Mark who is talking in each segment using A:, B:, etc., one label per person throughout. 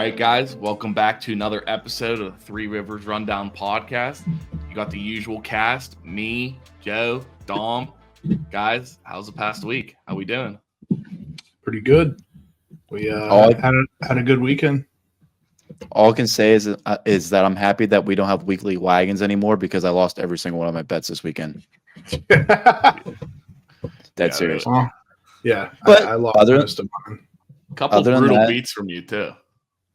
A: right, guys, welcome back to another episode of the Three Rivers Rundown podcast. You got the usual cast, me, Joe, Dom. Guys, how's the past week? How we doing?
B: Pretty good. We had a good weekend.
C: All I can say is that I'm happy that we don't have weekly wagons anymore because I lost every single one of my bets this weekend. That's serious.
B: Well, yeah,
C: but
B: I lost most of mine.
A: Couple brutal beats from you too.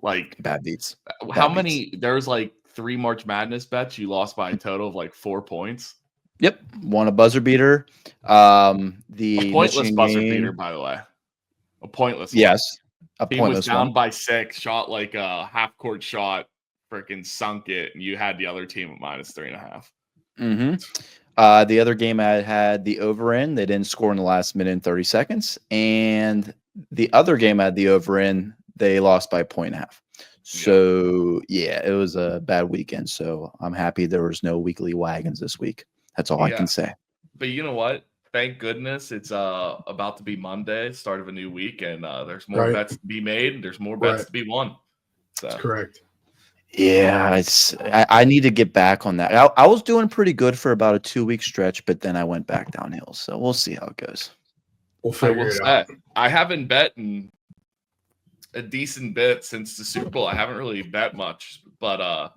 A: Like
C: bad beats.
A: How many? There's like 3 March Madness bets you lost by a total of like 4 points.
C: Yep, won a buzzer beater. The
A: a pointless buzzer beater, by the way. A pointless.
C: Yes,
A: a pointless. He was down by 6, shot like a half court shot, freaking sunk it, and you had the other team at minus 3.5.
C: Mm-hmm. The other game I had the over in. They didn't score in the last minute and 30 seconds, and the other game I had the over in. They lost by 1.5. So yeah, it was a bad weekend. So I'm happy there was no weekly wagons this week. That's all I can say.
A: But you know what? Thank goodness it's about to be Monday, start of a new week, and there's more bets to be made, and there's more bets to be won. So.
B: That's correct.
C: Yeah, I need to get back on that. I was doing pretty good for about a 2-week stretch, but then I went back downhill. So we'll see how it goes.
B: We'll figure it out.
A: I haven't bet in a decent bit since the Super Bowl. I haven't really bet much, but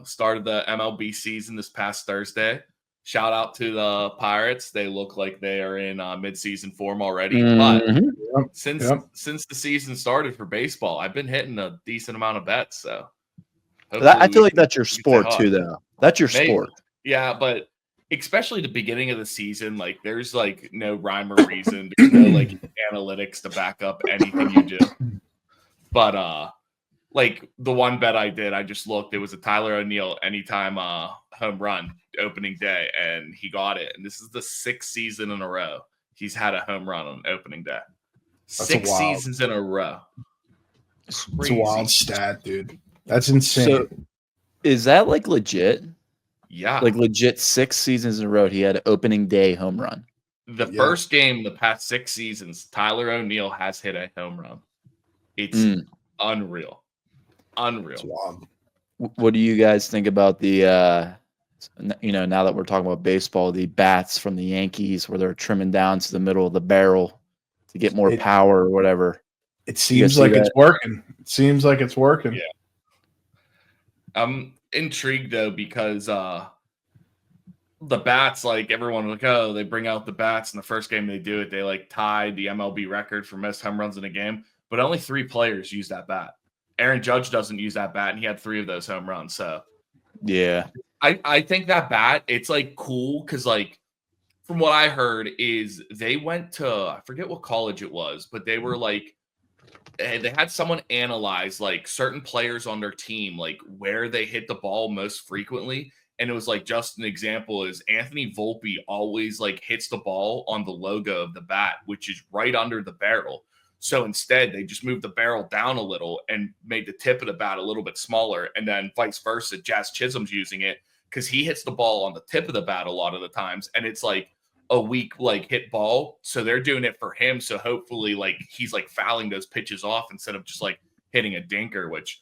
A: started the MLB season this past Thursday. Shout out to the Pirates. They look like they are in mid-season form already.
C: Mm-hmm.
A: But since the season started for baseball, I've been hitting a decent amount of bets. So
C: I feel like that's your sport too, though. That's your sport.
A: Yeah, but especially the beginning of the season, like there's like no rhyme or reason. There's no like analytics to back up anything you do. But like the one bet I did, I just looked. It was a Tyler O'Neill anytime home run opening day, and he got it. And this is the 6th season in a row he's had a home run on opening day. 6 seasons in a row.
B: It's a wild stat, dude. That's insane.
C: So, is that like legit?
A: Yeah,
C: like legit 6 seasons in a row he had an opening day home run.
A: The first game the past 6 seasons, Tyler O'Neill has hit a home run. It's unreal.
B: It's wild.
C: What do you guys think about the now that we're talking about baseball, the bats from the Yankees where they're trimming down to the middle of the barrel to get more power or whatever?
B: It seems like it's working. It seems like it's working.
A: Yeah. I'm intrigued though because the bats, like everyone like, oh, they bring out the bats in the first game they do it. They like tied the MLB record for most home runs in a game, but only 3 players use that bat. Aaron Judge doesn't use that bat, and he had 3 of those home runs. So,
C: yeah,
A: I think that bat, it's like cool because, like, from what I heard, is they went to I forget what college it was, but they were like they had someone analyze like certain players on their team, like where they hit the ball most frequently, and it was like just an example is Anthony Volpe always like hits the ball on the logo of the bat, which is right under the barrel. So instead, they just moved the barrel down a little and made the tip of the bat a little bit smaller. And then vice versa, Jazz Chisholm's using it because he hits the ball on the tip of the bat a lot of the times. And it's like a weak like hit ball. So they're doing it for him. So hopefully like he's like fouling those pitches off instead of just like hitting a dinker, which,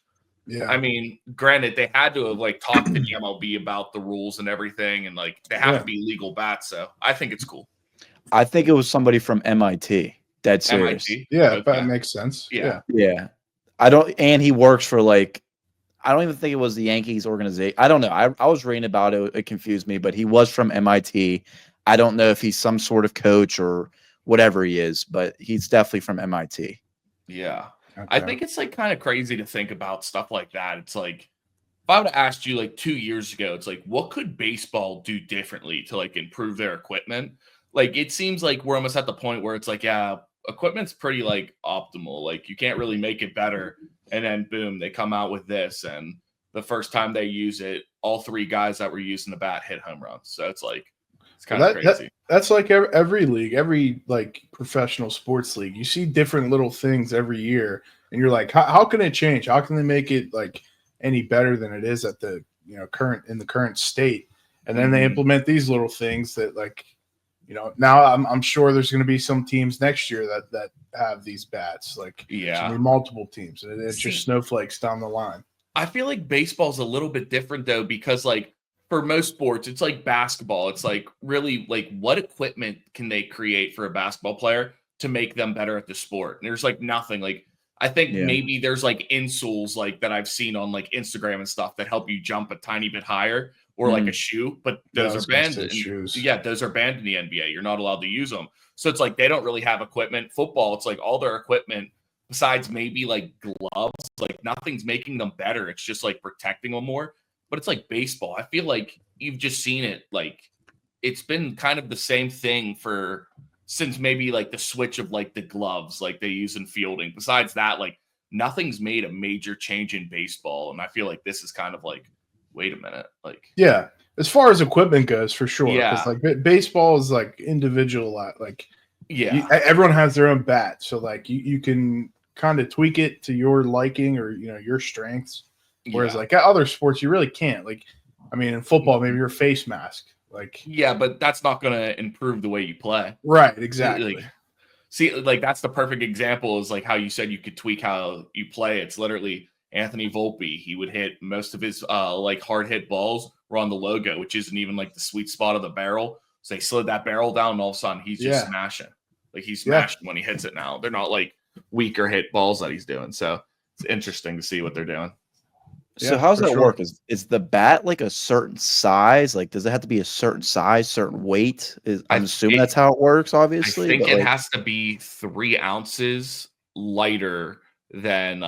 A: I mean, granted, they had to have like talked to the MLB about the rules and everything. And like they have to be legal bats. So I think it's cool.
C: I think it was somebody from MIT. Dead serious.
A: MIT?
B: Yeah, that makes sense.
A: Yeah.
C: And he works for like, I don't even think it was the Yankees organization. I don't know. I was reading about it. It confused me, but he was from MIT. I don't know if he's some sort of coach or whatever he is, but he's definitely from MIT.
A: Yeah. Okay. I think it's like kind of crazy to think about stuff like that. It's like, if I would have asked you like 2 years ago, it's like, what could baseball do differently to like improve their equipment? Like, it seems like we're almost at the point where it's like, yeah, equipment's pretty like optimal. Like you can't really make it better. And then boom, they come out with this. And the first time they use it, all 3 guys that were using the bat hit home runs. So it's like, it's kind of crazy.
B: That's like every league, every like professional sports league. You see different little things every year. And you're like, how can it change? How can they make it like any better than it is at the, current state? And then they implement these little things that like, Now I'm sure there's going to be some teams next year that have these bats. Like, there's going to be multiple teams. It's just snowflakes down the line.
A: I feel like baseball's a little bit different though, because like for most sports, it's like basketball. It's like really like what equipment can they create for a basketball player to make them better at the sport? And there's like nothing. Like I think maybe there's like insoles like that I've seen on like Instagram and stuff that help you jump a tiny bit higher, or like a shoe, but those are banned. Those are banned in the NBA. You're not allowed to use them. So it's like they don't really have equipment. Football, it's like all their equipment besides maybe like gloves, like nothing's making them better. It's just like protecting them more. But it's like baseball. I feel like you've just seen it. Like it's been kind of the same thing since maybe like the switch of like the gloves like they use in fielding. Besides that, like nothing's made a major change in baseball. And I feel like this is kind of like, wait a minute. Like,
B: yeah, as far as equipment goes, for sure.
A: Yeah.
B: Like baseball is like individual. Like, everyone has their own bat. So like you can kind of tweak it to your liking or, your strengths. Whereas like other sports, you really can't. Like, I mean, in football, maybe your face mask. Like,
A: yeah, but that's not going to improve the way you play.
B: Right. Exactly.
A: Like that's the perfect example is like how you said you could tweak how you play. It's literally Anthony Volpe. He would hit most of his like hard hit balls were on the logo, which isn't even like the sweet spot of the barrel. So they slid that barrel down, and all of a sudden he's just smashing. Like he's smashing when he hits it now. They're not like weaker hit balls that he's doing. So it's interesting to see what they're doing.
C: So how's that work? Is the bat like a certain size? Like, does it have to be a certain size, certain weight? I'm assuming that's how it works, obviously.
A: I think it has to be 3 ounces lighter than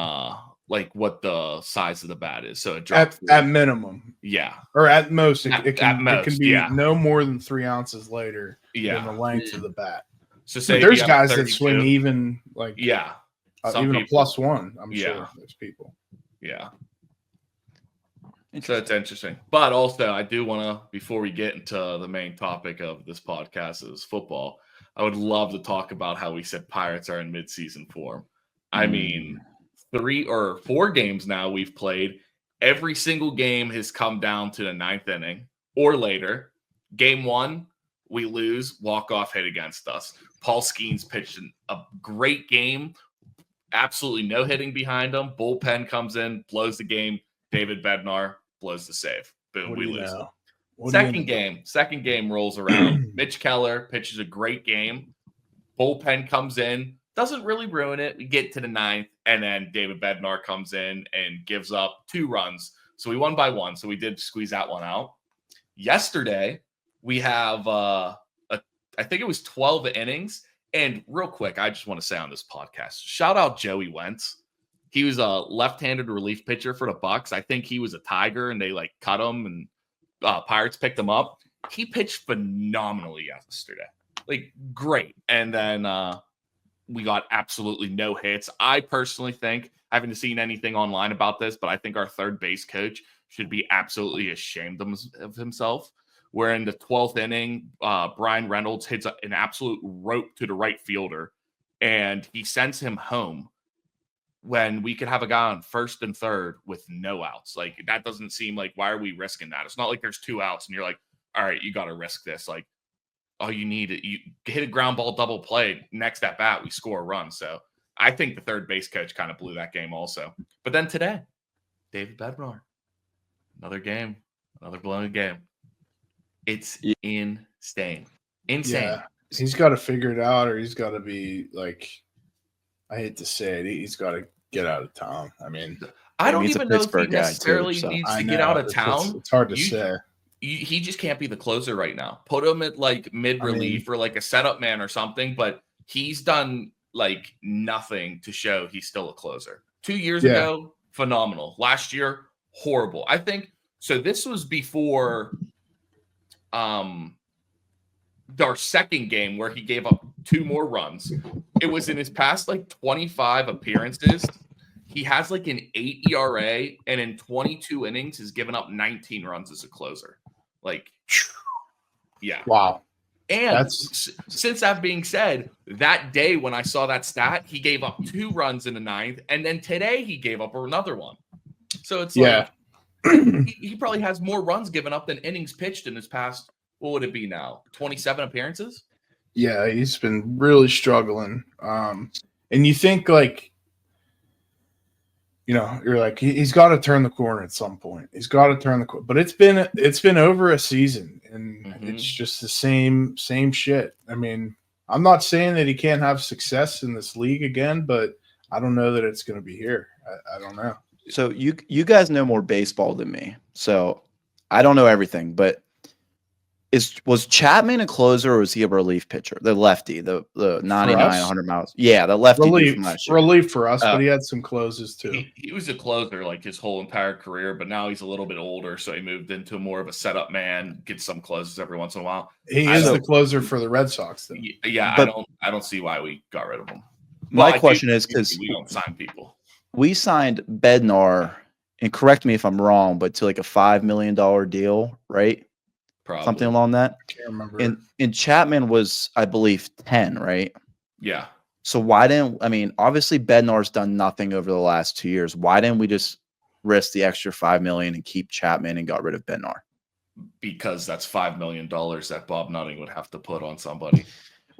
A: like what the size of the bat is. So it drops
B: at minimum.
A: Yeah.
B: Or at most. It can be no more than 3 ounces lighter than the length of the bat.
A: So say
B: there's guys that swing even like even a +1, I'm sure there's people.
A: Yeah. So it's interesting. But also, I do want to, before we get into the main topic of this podcast is football, I would love to talk about how we said Pirates are in midseason form. I mean, 3 or 4 games now we've played. Every single game has come down to the 9th inning or later. Game 1, we lose, walk-off hit against us. Paul Skeens pitched a great game. Absolutely no hitting behind him. Bullpen comes in, blows the game. David Bednar blows the save. Boom, we lose. Second game rolls around. Mitch Keller pitches a great game. Bullpen comes in, doesn't really ruin it. We get to the 9th, and then David Bednar comes in and gives up 2 runs. So we won by 1. So we did squeeze that one out. Yesterday, we have I think it was 12 innings. And real quick, I just want to say on this podcast, shout out Joey Wentz. He was a left-handed relief pitcher for the Bucks. I think he was a Tiger, and they like cut him, and Pirates picked him up. He pitched phenomenally yesterday, like great. And then we got absolutely no hits. I personally think, I haven't seen anything online about this, but I think our third base coach should be absolutely ashamed of himself. Where in the 12th inning, Brian Reynolds hits an absolute rope to the right fielder, and he sends him home. When we could have a guy on first and third with no outs. Like, that doesn't seem like, why are we risking that? It's not like there's 2 outs and you're like, all right, you got to risk this. Like, all you need, you hit a ground ball double play. Next at bat, we score a run. So I think the third base coach kind of blew that game also. But then today, David Bednar, another game, another blown game. It's insane.
B: Yeah. He's got to figure it out, or he's got to be like, I hate to say it, he's got to get out of town. I mean,
A: I don't even know if he necessarily needs to get out of town.
B: It's hard to say.
A: He just can't be the closer right now. Put him at like mid relief or like a setup man or something, but he's done like nothing to show he's still a closer. 2 years ago, phenomenal. Last year, horrible. I think so. This was before our second game where he gave up 2 more runs. It was in his past like 25 appearances. He has like an 8 ERA, and in 22 innings has given up 19 runs as a closer. Like, yeah.
B: Wow.
A: And since that being said, that day when I saw that stat, he gave up 2 runs in the 9th, and then today he gave up another one. So it's like he probably has more runs given up than innings pitched in his past. What would it be now? 27 appearances?
B: Yeah, he's been really struggling. And you think like, you're like he's got to turn the corner at some point. He's got to turn the corner. But it's been over a season, and it's just the same shit. I mean, I'm not saying that he can't have success in this league again, but I don't know that it's going to be here. I don't know.
C: So you guys know more baseball than me, so I don't know everything. But was Chapman a closer, or was he a relief pitcher? The lefty, the 99, 100 miles. Yeah, the lefty.
B: Relief for us, but he had some closes too.
A: He was a closer like his whole entire career, but now he's a little bit older, so he moved into more of a setup man, gets some closes every once in a while.
B: He is the closer for the Red Sox, though.
A: Yeah, but I don't see why we got rid of him.
C: My question is because
A: we don't sign people.
C: We signed Bednar, and correct me if I'm wrong, but to like a $5 million deal, right?
A: Probably.
C: Something along that.
B: I can't remember.
C: And Chapman was, I believe, 10, right?
A: Yeah.
C: So obviously Bednar's done nothing over the last 2 years. Why didn't we just risk the extra $5 million and keep Chapman and got rid of Bednar?
A: Because that's $5 million that Bob Nutting would have to put on somebody.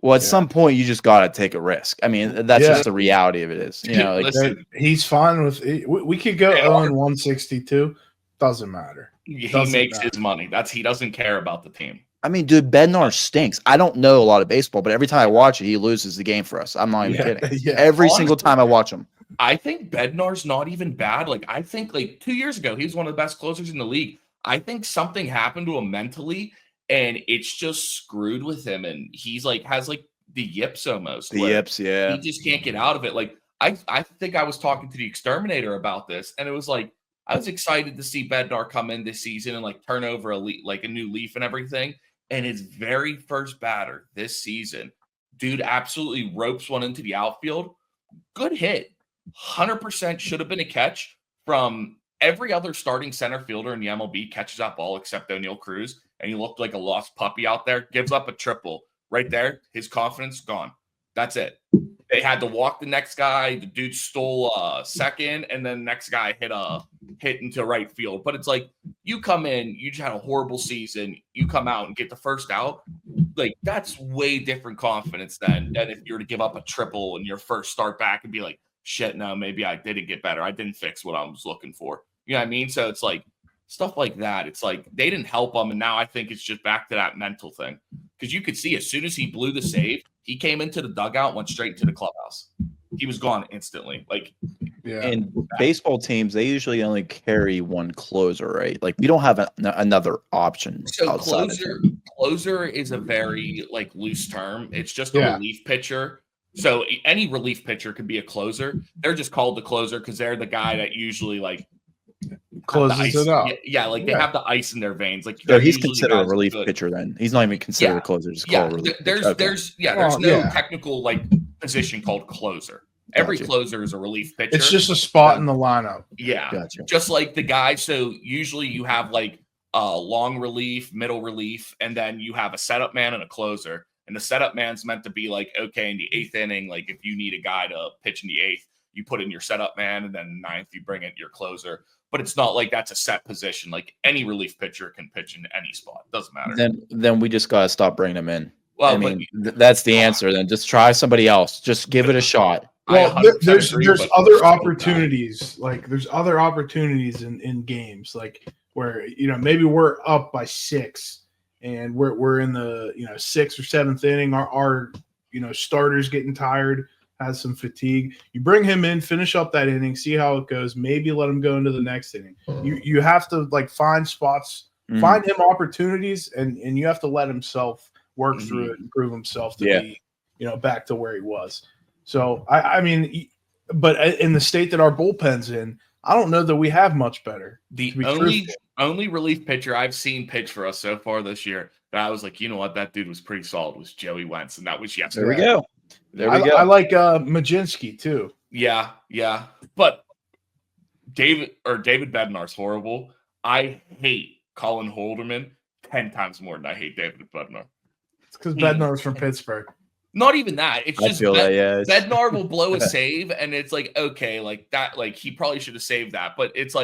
C: Well, at some point, you just got to take a risk. I mean, that's just the reality of it is.
A: Listen,
B: he's fine with it. We could go 162. Doesn't matter.
A: He makes his money. He doesn't care about the team.
C: I mean, dude, Bednar stinks. I don't know a lot of baseball, but every time I watch it, he loses the game for us. I'm not even kidding.
B: Yeah.
C: Every single time I watch him.
A: I think Bednar's not even bad. Like, I think 2 years ago, he was one of the best closers in the league. I think something happened to him mentally, and it's just screwed with him. And he's has the yips almost.
C: The yips, yeah.
A: He just can't get out of it. Like, I think I was talking to the Exterminator about this, and it was like, I was excited to see Bednar come in this season and turn over a new leaf and everything. And his very first batter this season, dude absolutely ropes one into the outfield. Good hit. 100% should have been a catch from every other starting center fielder in the MLB catches that ball except O'Neal Cruz. And he looked like a lost puppy out there. Gives up a triple. Right there, his confidence gone. That's it. They had to walk the next guy. The dude stole second, and then the next guy hit into right field. But it's like, you come in, you just had a horrible season. You come out and get the first out. That's way different confidence than if you were to give up a triple in your first start back and be like, shit, no, maybe I didn't get better. I didn't fix what I was looking for. You know what I mean? So it's stuff like that. It's they didn't help him, and now I think it's just back to that mental thing. Because you could see as soon as he blew the save, he came into the dugout, went straight into the clubhouse. He was gone instantly.
C: In baseball teams, they usually only carry one closer, right? We don't have another option.
A: So closer is a very loose term. It's just a relief pitcher. So any relief pitcher could be a closer. They're just called the closer because they're the guy that usually
B: closes it up.
A: Yeah, they have the ice in their veins.
C: So he's considered a relief pitcher then. He's not even considered a closer. Just called a relief pitcher.
A: There's no technical position called closer. Every closer is a relief pitcher.
B: It's just a spot in the lineup.
A: Yeah.
C: Gotcha.
A: Just like the guy. So usually you have long relief, middle relief, and then you have a setup man and a closer. And the setup man's meant to be okay, in the eighth inning, if you need a guy to pitch in the eighth, you put in your setup man, and then ninth, you bring in your closer. But it's not that's a set position. Any relief pitcher can pitch in any spot. Doesn't matter.
C: Then we just got to stop bringing them in.
A: Well,
C: that's the answer. Then just try somebody else. Just give it a shot.
B: Well, there's other opportunities. There's other opportunities in games where maybe we're up by 6 and we're in the 6th or 7th inning. Our starter's getting tired, has some fatigue. You bring him in, finish up that inning, see how it goes. Maybe let him go into the next inning. You have to find spots, find him opportunities, and you have to let himself work through it and prove himself to be back to where he was. So I mean, but in the state that our bullpen's in, I don't know that we have much better.
A: The only relief pitcher I've seen pitch for us so far this year that I was like, you know what, that dude was pretty solid, was Joey Wentz, and that was yesterday.
C: There we go.
B: I like Majinski too.
A: Yeah. But David Bednar's horrible. I hate Colin Holderman 10 times more than I hate David Bednar.
B: It's because Bednar's from Pittsburgh.
A: Not even that. It's just Bednar will blow a save, and it's okay, that, he probably should have saved that. But it's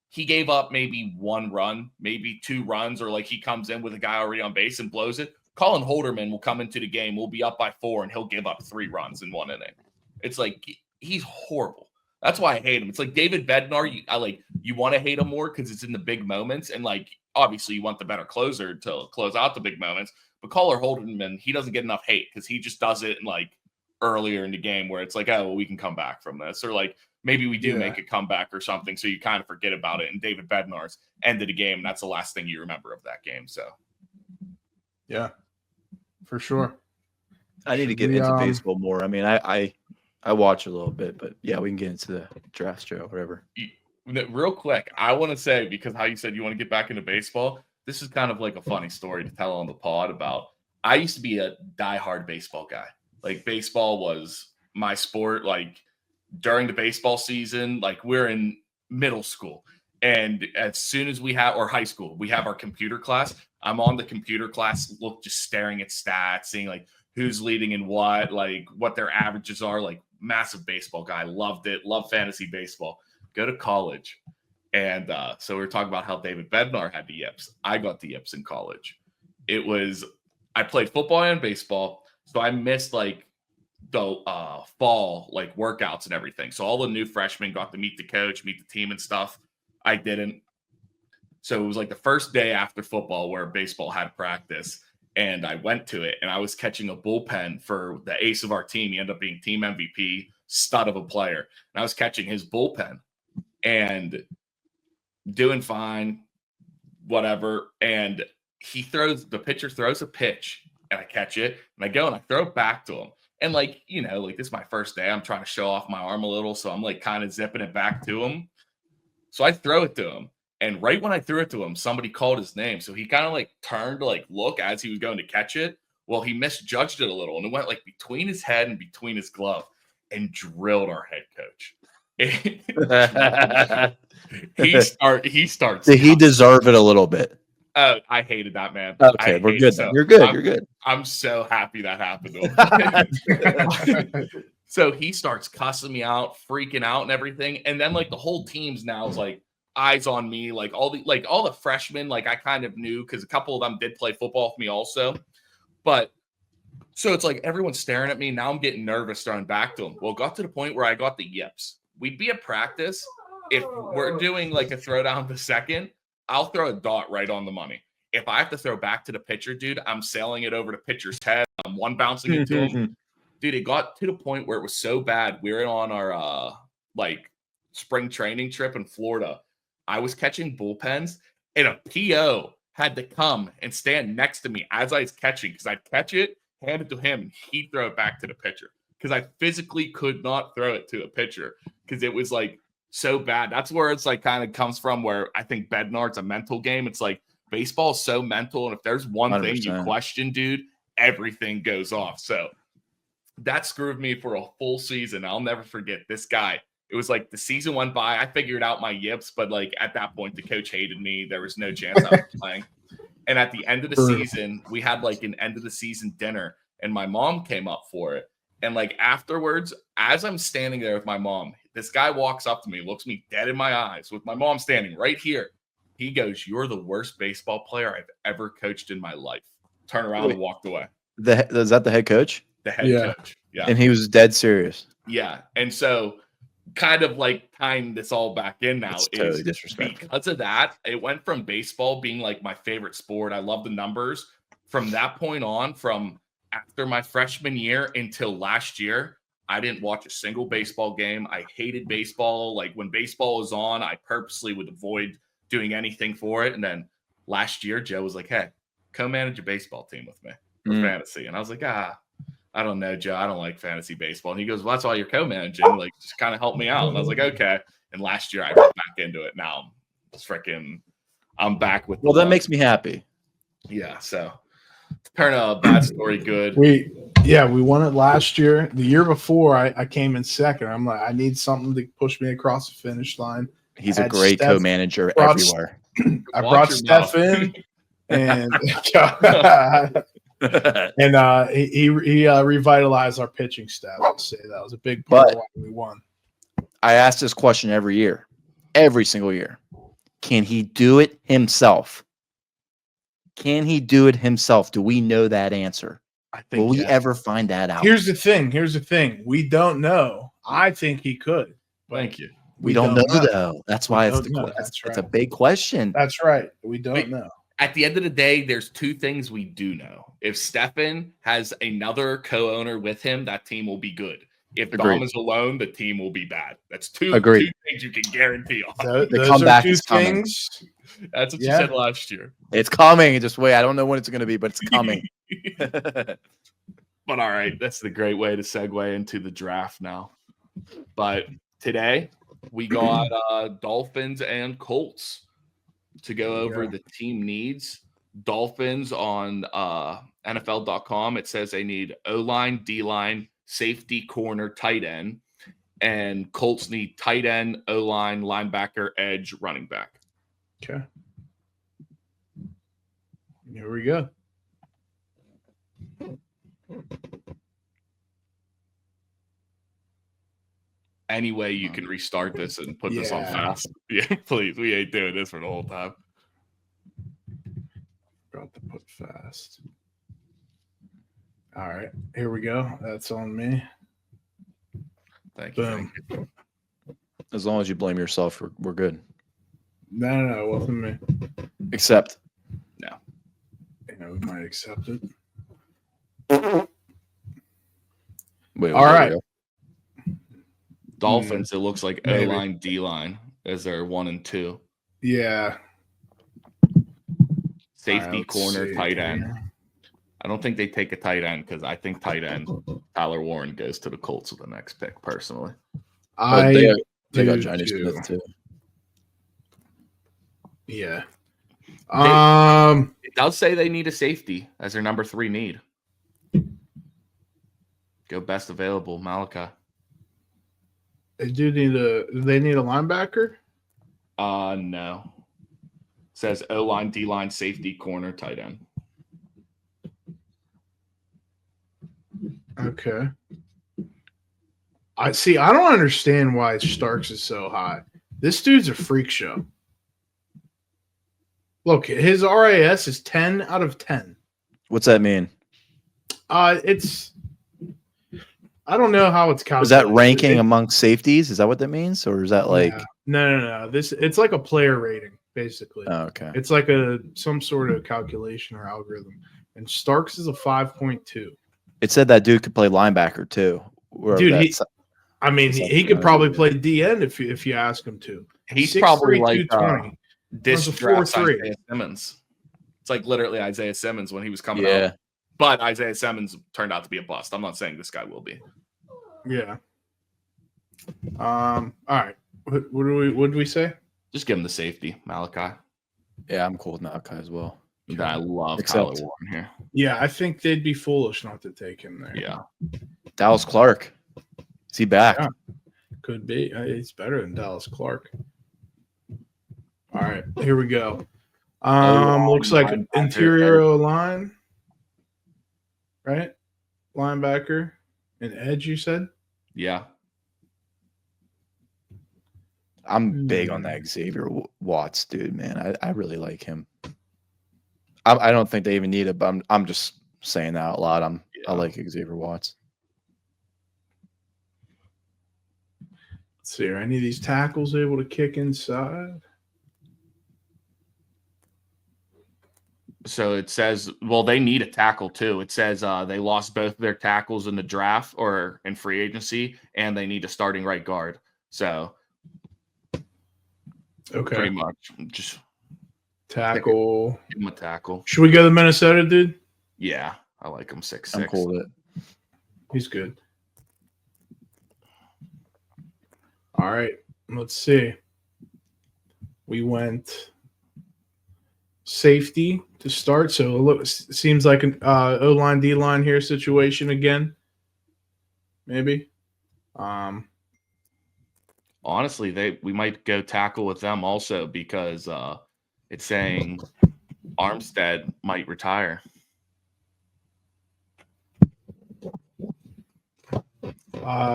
A: he gave up maybe 1 run, maybe 2 runs, or he comes in with a guy already on base and blows it. Colin Holderman will come into the game, we'll be up by 4, and he'll give up 3 runs in 1 inning. It's like he's horrible. That's why I hate him. It's like David Bednar. You want to hate him more because it's in the big moments, and like obviously you want the better closer to close out the big moments. But Colin Holderman, he doesn't get enough hate because he just does it in like earlier in the game where it's like, oh, well, we can come back from this, or like maybe we do make a comeback or something, so you kind of forget about it. And David Bednar's ended the game, and that's the last thing you remember of that game. So,
B: yeah, for sure.
C: I need to get into baseball more. I mean, I watch a little bit, but yeah, we can get into the draft show, whatever.
A: Real quick, I want to say, because how you said you want to get back into baseball, this is kind of like a funny story to tell on the pod about. I used to be a diehard baseball guy. Like baseball was my sport. Like during the baseball season, like we're in middle school, and as soon as we have, or high school, we have our computer class. I'm on the computer class, just staring at stats, seeing like who's leading in what, like what their averages are. Like massive baseball guy, loved it, loved fantasy baseball. Go to college, and so we were talking about how David Bednar had the yips. I got the yips in college. I played football and baseball, so I missed like the fall like workouts and everything. So all the new freshmen got to meet the coach, meet the team and stuff. I didn't. So it was like the first day after football where baseball had practice, and I went to it, and I was catching a bullpen for the ace of our team. He ended up being team MVP, stud of a player. And I was catching his bullpen and doing fine, whatever. And the pitcher throws a pitch, and I catch it, and I go and I throw it back to him. And like, like this is my first day. I'm trying to show off my arm a little. So I'm like kind of zipping it back to him. So I throw it to him. And right when I threw it to him, somebody called his name. So he kind of like turned to like look as he was going to catch it. Well, he misjudged it a little, and it went like between his head and between his glove and drilled our head coach. he starts.
C: Did he deserve it a little bit?
A: I hated that, man.
C: Okay, we're good. You're good. You're good.
A: I'm so happy that happened to him. So he starts cussing me out, freaking out and everything. And then like the whole team's now is like eyes on me. Like all the freshmen, like I kind of knew because a couple of them did play football with me also. But so it's like everyone's staring at me. Now I'm getting nervous throwing back to them. Well, it got to the point where I got the yips. We'd be at practice. If we're doing like a throw down the second, I'll throw a dot right on the money. If I have to throw back to the pitcher, dude, I'm sailing it over to pitcher's head. I'm one bouncing it to him. Dude, it got to the point where it was so bad. We were on our like spring training trip in Florida. I was catching bullpens, and a PO had to come and stand next to me as I was catching, because I'd catch it, hand it to him, and he'd throw it back to the pitcher because I physically could not throw it to a pitcher because it was like so bad. That's where it's like kind of comes from, where I think Bednar's a mental game. It's like baseball is so mental, and if there's one 100%. Thing you question, dude, everything goes off. So that screwed me for a full season. I'll never forget this guy. It was like the season went by. I figured out my yips, but like at that point, the coach hated me. There was no chance I was playing. And at the end of the season, we had like an end of the season dinner, and my mom came up for it. And like afterwards, as I'm standing there with my mom, this guy walks up to me, looks me dead in my eyes with my mom standing right here. He goes, "You're the worst baseball player I've ever coached in my life." Turned around and walked away.
C: Is that the head coach?
A: The head coach. Yeah.
C: And he was dead serious.
A: Yeah. And so kind of like tying this all back in now,
C: it's totally disrespectful.
A: Because of that, it went from baseball being like my favorite sport. I love the numbers. From that point on, from after my freshman year until last year, I didn't watch a single baseball game. I hated baseball. Like when baseball was on, I purposely would avoid doing anything for it. And then last year, Joe was like, "Hey, co-manage a baseball team with me for fantasy." And I was like, I don't know, Joe. I don't like fantasy baseball. And he goes, "Well, that's why you're co-managing. Like, just kind of help me out." And I was like, "Okay." And last year I got back into it. Now I'm back with.
C: Well, that makes me happy.
A: Yeah. So turn a bad story good.
B: We won it last year. The year before, I came in second. I'm like, I need something to push me across the finish line.
C: He's a great co-manager everywhere.
B: I brought Steph in, and and he revitalized our pitching staff. I'll say that was a big part of why we won.
C: I ask this question every year, every single year. Can he do it himself? Can he do it himself? Do we know that answer?
B: I think.
C: Will we ever find that out?
B: Here's the thing. We don't know. I think he could.
A: Thank you.
C: We don't know though. That's why it's a big question.
B: That's right. We don't know.
A: At the end of the day, there's two things we do know. If Stephen has another co-owner with him, that team will be good. If Dom is alone, the team will be bad. That's two things you can guarantee on.
C: The comeback is coming.
A: That's what you said last year.
C: It's coming. Just wait. I don't know when it's going to be, but it's coming.
A: But all right, that's the great way to segue into the draft now. But today we got Dolphins and Colts to go over the team needs. Dolphins on NFL.com, it says they need O-line, D-line, safety, corner, tight end. And Colts need tight end, O-line, linebacker, edge, running back.
B: Okay. Here we go.
A: Any way you can restart this and put this on fast. Yeah, please. We ain't doing this for the whole time.
B: Got to put fast. All right. Here we go. That's on me.
A: Thank you.
B: Boom.
A: Thank you.
C: As long as you blame yourself, we're good.
B: No, it wasn't me.
C: Except.
A: No.
B: We might accept it.
C: Wait,
B: all right.
A: Dolphins, it looks like O-line, D-line as their 1 and 2.
B: Yeah.
A: Safety, corner, tight end. I don't think they take a tight end because I think tight end Tyler Warren goes to the Colts with the next pick, personally.
C: They got Johnny Smith, too.
B: Yeah.
A: It does say they need a safety as their number 3 need. Go best available, Malachi.
B: Do they need a linebacker?
A: No. It says O-line, D-line, safety, corner, tight end.
B: Okay. I don't understand why Starks is so high. This dude's a freak show. Look, his RAS is 10 out of 10.
C: What's that mean?
B: I don't know how it's calculated.
C: Is that ranking among safeties? Is that what that means? Or is that like
B: No. It's like a player rating, basically.
C: Oh, okay.
B: It's like some sort of calculation or algorithm. And Starks is a 5.2.
C: It said that dude could play linebacker too.
B: Dude, he could probably play DN if you ask him to.
A: He's probably like
B: 220.
A: This draft Isaiah Simmons. It's like literally Isaiah Simmons when he was coming out. But Isaiah Simmons turned out to be a bust. I'm not saying this guy will be.
B: Yeah. All right. What did we say?
A: Just give him the safety, Malachi.
C: Yeah, I'm cool with Malachi as well.
A: I love Tyler Warren here.
B: Yeah, I think they'd be foolish not to take him there.
A: Yeah.
C: Dallas Clark. Is he back?
B: Yeah, could be. He's better than Dallas Clark. All right, here we go. Looks like an interior line, right? Linebacker and edge, you said?
A: Yeah.
C: I'm big on that Xavier Watts, dude, man. I really like him. I don't think they even need it, but I'm just saying that out loud. I like Xavier Watts.
B: Let's see. Are any of these tackles able to kick inside?
A: So it says, well, they need a tackle too. It says they lost both their tackles in the draft or in free agency, and they need a starting right guard. So,
B: okay,
A: pretty much just
B: tackle.
A: Give him a tackle.
B: Should we go to Minnesota, dude?
A: Yeah, I like him 6'6".
C: I'm cool with it.
B: He's good. All right, let's see. We went safety to start. So look, seems like an O-line, D-line here situation again. Maybe.
A: Honestly, we might go tackle with them also because it's saying Armstead might retire.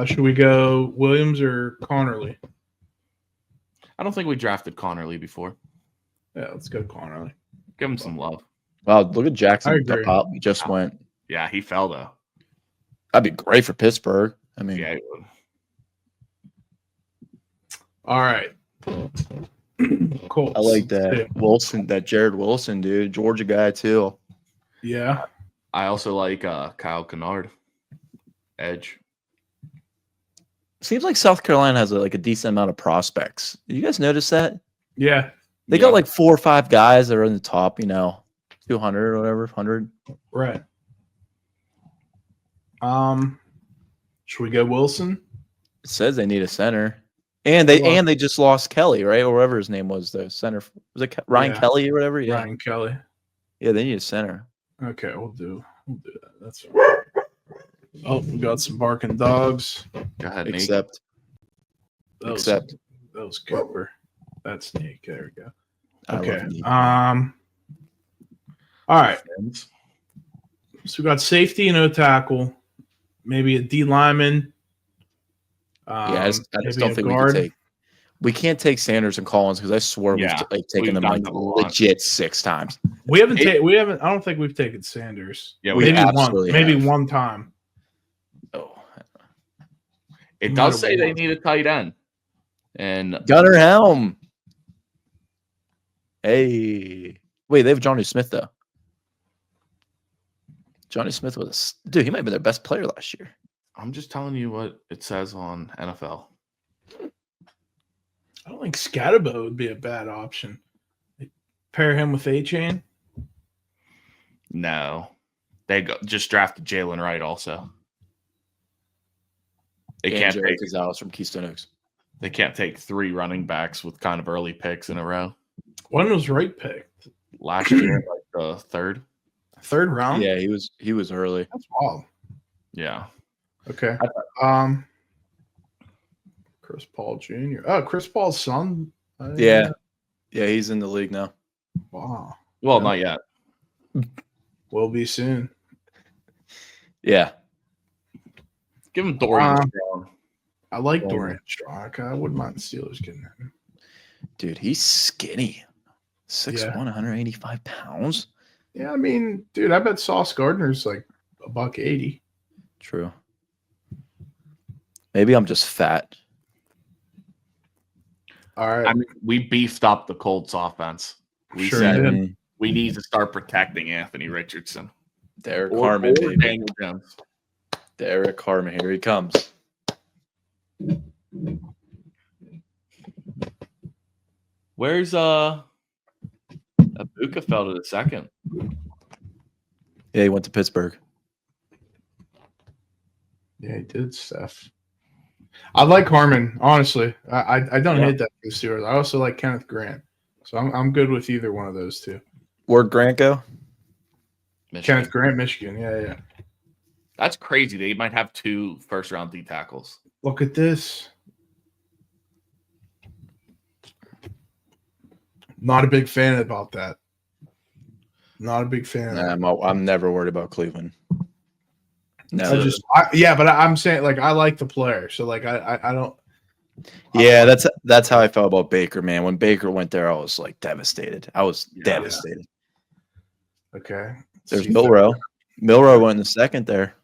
B: Should we go Williams or Connerly?
A: I don't think we drafted Connerly before.
B: Yeah, let's go Connerly.
A: Give him some love.
C: Wow, look at Jackson.
B: I agree.
C: He just went.
A: Yeah, he fell though.
C: That'd be great for Pittsburgh. I mean,
A: Yeah.
B: All right. Colts.
C: I like that Wilson, that Jared Wilson, dude, Georgia guy too.
B: Yeah.
A: I also like Kyle Kennard, edge.
C: Seems like South Carolina has a decent amount of prospects. You guys notice that?
B: Yeah.
C: They got like 4 or 5 guys that are in the top, 200 or whatever, 100.
B: Right. Should we go Wilson?
C: It says they need a center. And they just lost Kelly, right? Or whatever his name was, the center. Was it Ryan Kelly or whatever? Yeah.
B: Ryan Kelly.
C: Yeah, they need a center.
B: Okay, we'll do that. That's fine. Oh, we got some barking dogs.
A: Go ahead, Nate.
C: Except
B: That was Cooper. That's Nick. There we go. Okay. All right. So we got safety and no tackle. Maybe a D lineman.
C: I just don't think we can't take Sanders and Collins because I swore we've taken them legit 6 times.
B: We haven't. I don't think we've taken Sanders.
A: Yeah,
B: maybe one time.
C: Oh,
A: it does say they need a tight end. And
C: Gunnar Helm. Hey, wait, they have Johnny Smith though. Johnny Smith was dude. He might have been their best player last year.
A: I'm just telling you what it says on NFL.
B: I don't think Scatterbo would be a bad option. Pair him with A-Chain?
A: No. They just drafted Jalen Wright also. They can't take
C: Gonzalez from Keystone Oaks.
A: They can't take 3 running backs with kind of early picks in a row.
B: When was Wright picked?
A: Last year, like the third
B: round?
C: Yeah, he was early.
B: That's wild.
A: Yeah.
B: Okay. Chris Paul Jr. Oh, Chris Paul's son.
C: Yeah, he's in the league now.
B: Wow.
A: Well, not yet.
B: Will be soon.
C: Yeah.
A: Give him Dorian Strong.
B: I like Dorian Strong. I wouldn't mind the Steelers getting him.
C: Dude, he's skinny. 6'1", 185 pounds.
B: Yeah, I mean, dude, I bet Sauce Gardner's like $180.
C: True. Maybe I'm just fat.
B: All right.
A: I mean, we beefed up the Colts offense. We said we need to start protecting Anthony Richardson.
C: Derek Harmon, baby.
A: Daniel Jones.
C: Derek Harmon, here he comes.
A: Where's Abuka fell to the second?
C: Yeah, he went to Pittsburgh.
B: Yeah, he did, Steph. I like Harmon, honestly. I don't hate that for the Steelers. I also like Kenneth Grant. So I'm good with either one of those two.
C: Where'd Grant go?
A: Michigan.
B: Kenneth Grant, Michigan. Yeah.
A: That's crazy. They might have 2 first-round D tackles.
B: Look at this. Not a big fan about that. Not a big fan.
C: I'm never worried about Cleveland. No,
B: but I'm saying like I like the player, so like I don't.
C: Yeah, that's how I felt about Baker, man. When Baker went there, I was like devastated. I was devastated.
B: Okay.
C: There's Milrow. Milrow went in the second there.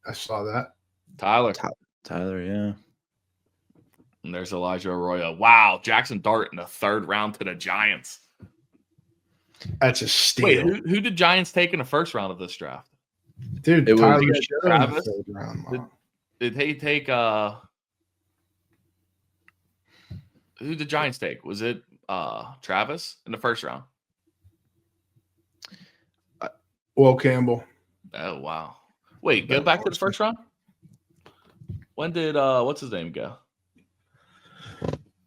B: I saw that.
C: Tyler, yeah.
A: And there's Elijah Arroyo. Wow, Jackson Dart in the 3rd round to the Giants.
B: That's a steal.
A: Wait, who did Giants take in the 1st round of this draft?
B: Dude,
C: it
B: Tyler
C: was
B: Travis. In the 3rd round,
A: did they take who did the Giants take? Was it Travis in the 1st round?
B: Will Campbell.
A: Oh wow. Wait, go back to the 1st round? When did what's his name go?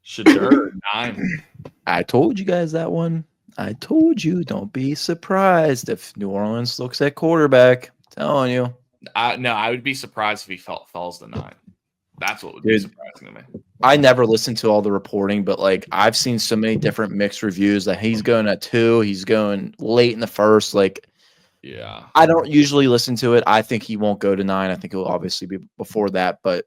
A: Shadur 9.
C: I told you guys that one. I told you, don't be surprised if New Orleans looks at quarterback. I'm telling you.
A: No, I would be surprised if he falls to 9. That's what would be surprising to me.
C: I never listened to all the reporting, but like I've seen so many different mixed reviews that he's going at 2, he's going late in the 1st. Like,
A: yeah,
C: I don't usually listen to it. I think he won't go to 9. I think he'll obviously be before that, but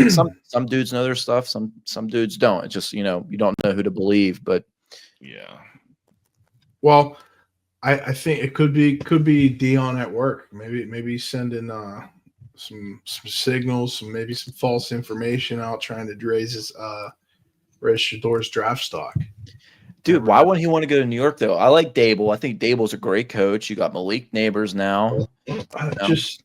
C: some dudes know their stuff. Some dudes don't. It's just, you don't know who to believe, but
B: Well, I think it could be Dion at work. Maybe sending some signals, maybe some false information out, trying to raise Shador's draft stock.
C: Dude, why wouldn't he want to go to New York though? I like Dable. I think Dable's a great coach. You got Malik Neighbors now.
B: Just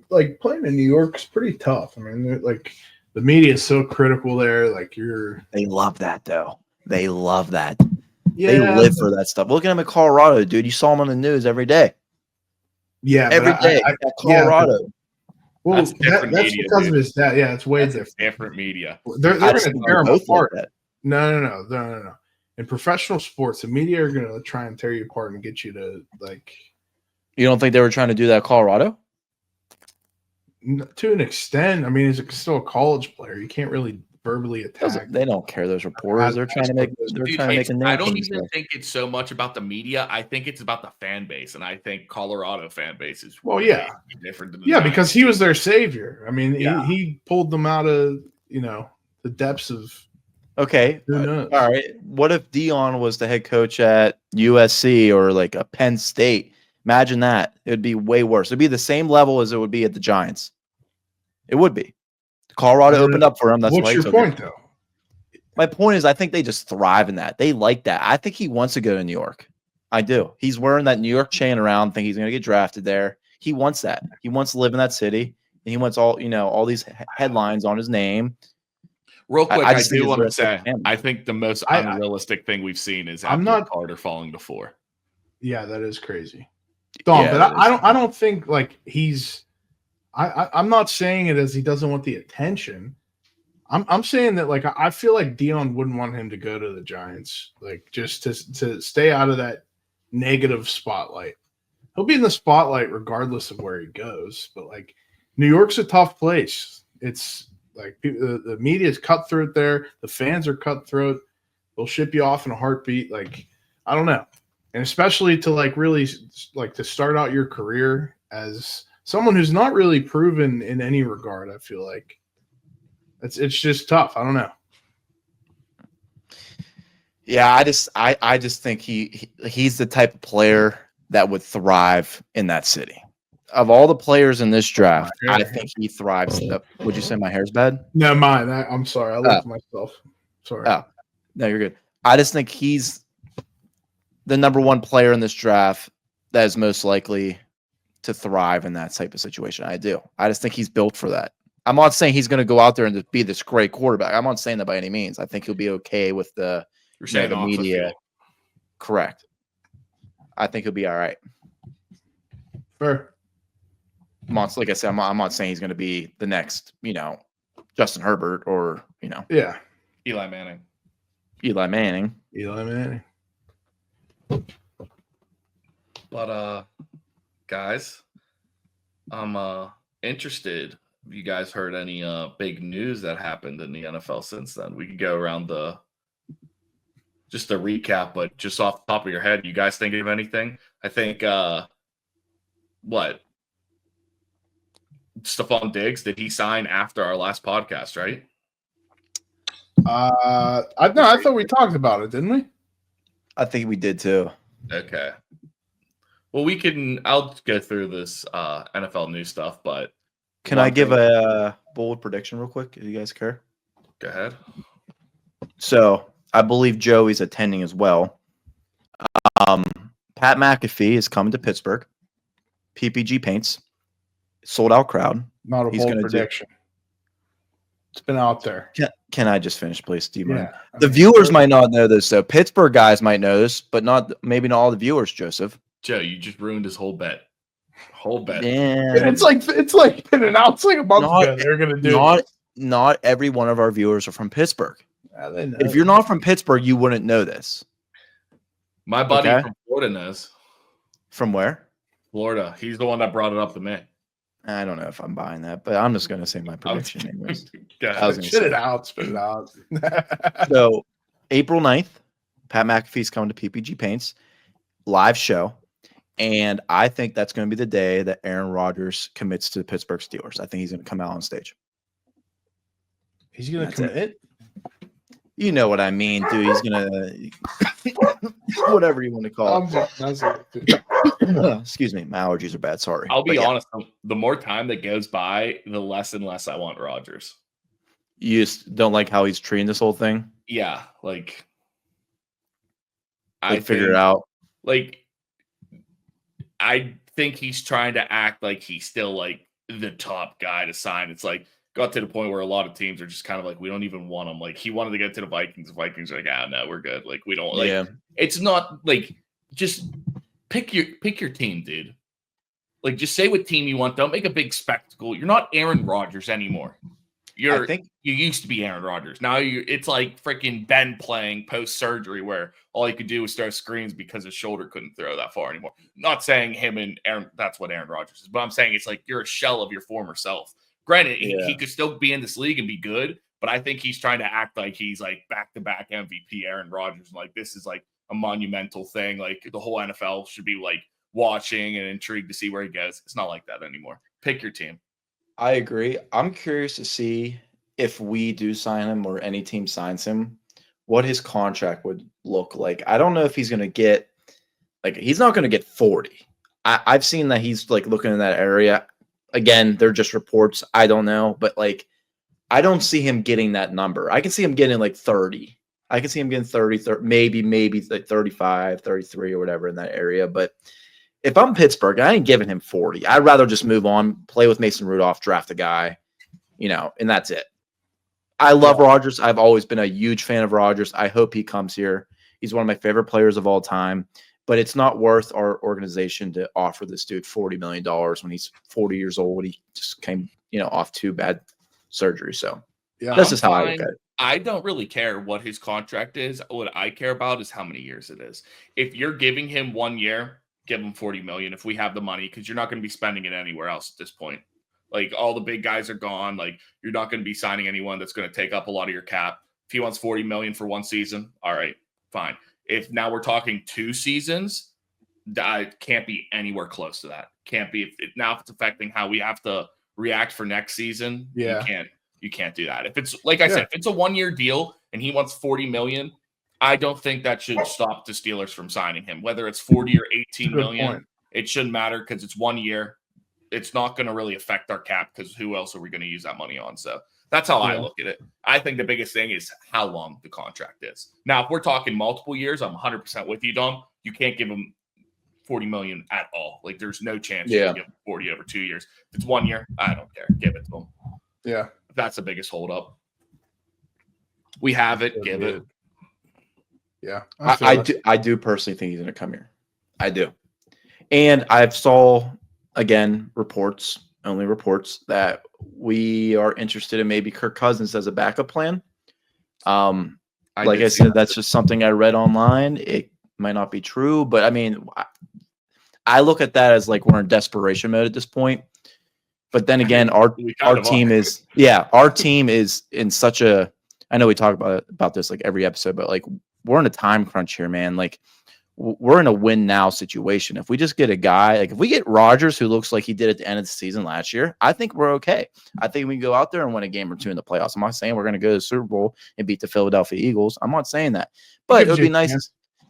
B: like playing in New York's pretty tough. I mean, like the media is so critical there. Like
C: they love that though. They love that.
B: Yeah,
C: they live for that stuff. Look at him in Colorado, dude. You saw him on the news every day.
B: Yeah,
C: every day. Colorado.
B: Yeah, well, that's media, because of his dad. Yeah, it's way
A: different media.
B: They're going to tear him apart. No. In professional sports, the media are going to try and tear you apart and get you to like.
C: You don't think they were trying to do that at Colorado?
B: To an extent. I mean, he's still a college player. You can't really verbally attack.
C: They don't care, those reporters. They're trying to make. A name.
A: I don't even think it's so much about the media. I think it's about the fan base, and I think Colorado fan base is
B: different than the because he was their savior. I mean, he pulled them out of the depths of.
C: Okay, all right. What if Dion was the head coach at USC or like a Penn State? Imagine that. It would be way worse. It'd be the same level as it would be at the Giants. It would be. Colorado opened up for him. That's
B: what's your point, though?
C: My point is, I think they just thrive in that. They like that. I think he wants to go to New York. I do. He's wearing that New York chain around, think he's going to get drafted there. He wants that. He wants to live in that city, and he wants all these headlines on his name.
A: Real quick, I do want to say, I think the most unrealistic thing we've seen is Carter falling to 4.
B: Yeah, that is crazy. But I don't think like he's. I'm not saying it as he doesn't want the attention. I'm saying that like I feel like Dion wouldn't want him to go to the Giants, like just to stay out of that negative spotlight. He'll be in the spotlight regardless of where he goes, but like New York's a tough place. It's like the media is cutthroat there. The fans are cutthroat. They'll ship you off in a heartbeat. Like I don't know, and especially to like really like to start out your career as someone who's not really proven in any regard. I feel like it's just tough. I don't know.
C: Yeah, I just think he's the type of player that would thrive in that city. Of all the players in this draft, I think he thrives. Would you say my hair's bad?
B: No, mine. I'm sorry. I left myself. Sorry.
C: Oh, no, you're good. I just think he's the number one player in this draft that is most likely to thrive in that type of situation. I do. I just think he's built for that. I'm not saying he's going to go out there and be this great quarterback. I'm not saying that by any means. I think he'll be okay with the media. Correct. I think he'll be all right.
B: Fair.
C: Like I said, I'm not saying he's going to be the next, Justin Herbert or,
A: Eli Manning. But guys, I'm interested. Have you guys heard any big news that happened in the NFL since then? We could go around just a recap, but just off the top of your head, you guys think of anything? I think Stephon Diggs, did he sign after our last podcast, right?
B: I thought we talked about it, didn't we?
C: I think we did too.
A: Okay. Well, I'll go through this NFL news stuff, but
C: can I give a bold prediction real quick, if you guys care?
A: Go ahead.
C: So I believe Joey's attending as well. Pat McAfee is coming to Pittsburgh. PPG Paints. Sold out crowd.
B: Not a bold prediction. It's been out there.
C: Can I just finish, please? Do you mind? The viewers might not know this, though. Pittsburgh guys might know this, but maybe not all the viewers, Joseph.
A: Joe, you just ruined his whole bet.
C: Yeah.
B: It's like been announced like a month ago. They're gonna do
C: not every one of our viewers are from Pittsburgh.
B: Yeah, they know.
C: If you're not from Pittsburgh, you wouldn't know this.
A: My buddy from Florida knows.
C: From where?
A: Florida. He's the one that brought it up to me.
C: I don't know if I'm buying that, but I'm just going to say my prediction anyways.
B: Spit it out.
C: So, April 9th, Pat McAfee's coming to PPG Paints, live show, and I think that's going to be the day that Aaron Rodgers commits to the Pittsburgh Steelers. I think he's going to come out on stage.
B: He's going to commit?
C: You know what I mean, dude. He's gonna whatever you want to call it. Excuse me, my allergies are bad. Sorry.
A: I'll be honest. The more time that goes by, the less and less I want Rodgers.
C: You just don't like how he's treating this whole thing?
A: Yeah, like
C: I figure it out.
A: Like, I think he's trying to act like he's still like the top guy to sign. It's like got to the point where a lot of teams are just kind of like, we don't even want him. Like, he wanted to get to the Vikings. The Vikings are like, no, we're good. Like, we don't like. It's not like just pick your team, dude. Like, just say what team you want. Don't make a big spectacle. You're not Aaron Rodgers anymore. You used to be Aaron Rodgers. Now it's like freaking Ben playing post-surgery where all he could do was throw screens because his shoulder couldn't throw that far anymore. Not saying him and Aaron, that's what Aaron Rodgers is, but I'm saying it's like you're a shell of your former self. Granted, he could still be in this league and be good, but I think he's trying to act like he's like back-to-back MVP Aaron Rodgers. Like, this is like a monumental thing. Like, the whole NFL should be like watching and intrigued to see where he goes. It's not like that anymore. Pick your team.
C: I agree. I'm curious to see if we do sign him or any team signs him, what his contract would look like. I don't know if he's going to get he's not going to get 40. I've seen that he's like looking in that area. Again, they're just reports. I don't know, but like, I don't see him getting that number. I can see him getting like 30. I can see him getting 30 maybe like 35, 33 or whatever in that area. But if I'm Pittsburgh, I ain't giving him 40. I'd rather just move on, play with Mason Rudolph, draft a guy, and that's it. I love Rodgers. I've always been a huge fan of Rodgers. I hope he comes here. He's one of my favorite players of all time. But it's not worth our organization to offer this dude $40 million when he's 40 years old. He just came, off 2 bad surgeries. So this is how I look at it.
A: I don't really care what his contract is. What I care about is how many years it is. If you're giving him 1 year, give him $40 million if we have the money, because you're not going to be spending it anywhere else at this point. Like, all the big guys are gone. Like, you're not going to be signing anyone that's going to take up a lot of your cap. If he wants $40 million for 1 season, all right, fine. If now we're talking 2 seasons, that can't be anywhere close to that. Can't be. Now if it's affecting how we have to react for next season, you can't do that. If it's like I said, if it's a 1 year deal and he wants $40 million, I don't think that should stop the Steelers from signing him. Whether it's 40 or 18 million, it shouldn't matter because it's 1 year. It's not going to really affect our cap because who else are we going to use that money on? So that's how I look at it. I think the biggest thing is how long the contract is. Now, if we're talking multiple years, I'm 100% with you, Dom. You can't give him $40 million at all. Like, there's no chance you can give him 40 over 2 years. If it's 1 year, I don't care. Give it to him.
B: Yeah.
A: That's the biggest holdup. We have it. Give it.
B: Yeah.
C: I do personally think he's going to come here. I do. And I've saw, again, only reports that we are interested in maybe Kirk Cousins as a backup plan. Like I said, that's just something I read online. It might not be true, but I mean, I look at that as like we're in desperation mode at this point. But then again, our team is in such a, I know we talk about this like every episode, but like we're in a time crunch here, man. Like we're in a win now situation. If we just get a guy, like if we get Rodgers, who looks like he did at the end of the season last year, I think we're okay. I think we can go out there and win a game or 2 in the playoffs. I'm not saying we're going to go to the Super Bowl and beat the Philadelphia Eagles. I'm not saying that, but it would be nice.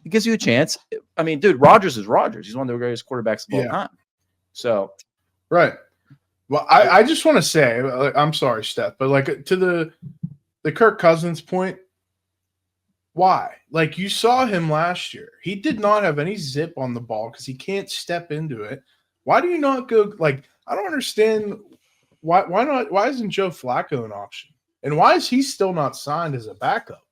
C: It gives you a chance. I mean, dude, Rodgers is Rodgers. He's one of the greatest quarterbacks of all time. So,
B: right. Well, I just want to say, I'm sorry, Steph, but like to the Kirk Cousins point, why? Like, you saw him last year. He did not have any zip on the ball because he can't step into it. Why do you not go? Like, I don't understand why not? Why isn't Joe Flacco an option? And why is he still not signed as a backup?